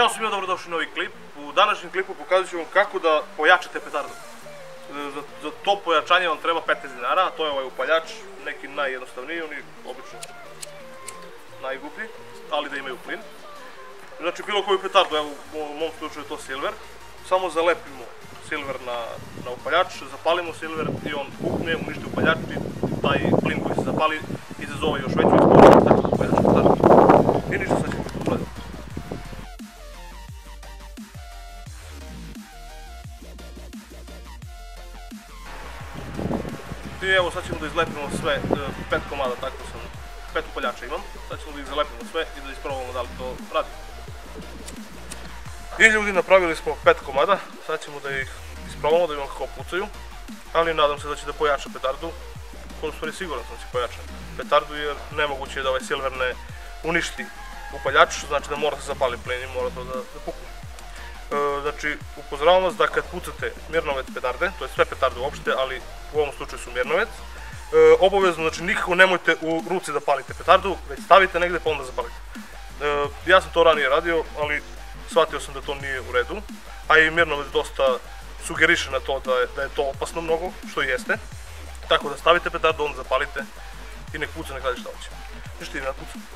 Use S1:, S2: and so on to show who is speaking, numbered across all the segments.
S1: Ćao svima, dobrodošli u novi klip. U današnjem klipu pokazat ću vam kako da pojačate petardu. Za to pojačanje vam treba 15 dinara, a to je ovaj upaljač, neki najjednostavniji, oni obično najgluplji, ali da imaju plin. Znači bilo koju petardu, evo u mom slučaju je to silver, samo zalepimo silver na upaljač, zapalimo silver i on pukne, uništi upaljač i taj plin koji se zapali izazove još veću eksploziju, tako da pojača petardu. I ništa, sad ćemo to uraditi. I evo sad ćemo da izlepimo sve, 5 komada, tako sam, 5 upaljača imam. Sad ćemo da ih zalepimo sve i da isprobamo da li to radi. I ljudi, napravili smo 5 komada, sad ćemo da ih isprobamo, da vidimo kako pucaju. Ali nadam se da će da pojača petardu, u stvari siguran sam da će pojača petardu jer nemoguće je da ovaj silver ne uništi upaljač, znači da mora se zapali plin i mora to da pukne. Znači, upozoravam vas da kad pucate mirnovec petarde, to je sve petarde uopšte, ali u ovom slučaju su mirnovec, obavezno, znači nikako nemojte u ruci da palite petardu, već stavite negde pa onda zapalite. Ja sam to ranije radio, ali shvatio sam da to nije u redu, a i mirnovec dosta sugeriše na to da je to opasno mnogo, što i jeste. Tako da stavite petardu, onda zapalite i nek puca, nek radi šta hoće. Ništa idem ja pucam.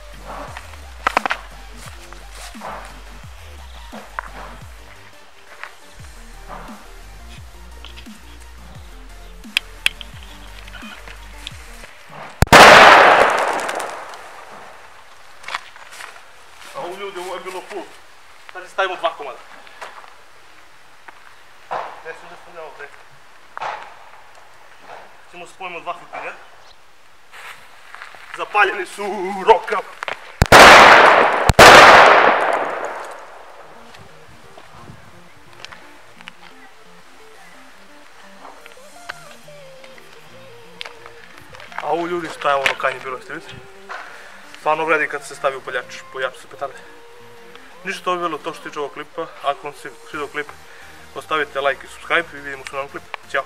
S1: A ovo ljudi, ovo je bilo full. Znači stavimo 2 komada. Gde sam da stavljamo ovdje? Ćemo spojimo 2 fotine. Zapaljeni su, roka! A ovo ljudi, šta je ovo rokanje bilo, jeste vidjeti? Stvarno vredi kad se stavi upaljač, pojača se petarde. Ništa, to je bilo to što se tiče ovog klipa. Ako vam se svidio klip, ostavite like i subscribe i vidimo se u novom klipu. Ćao!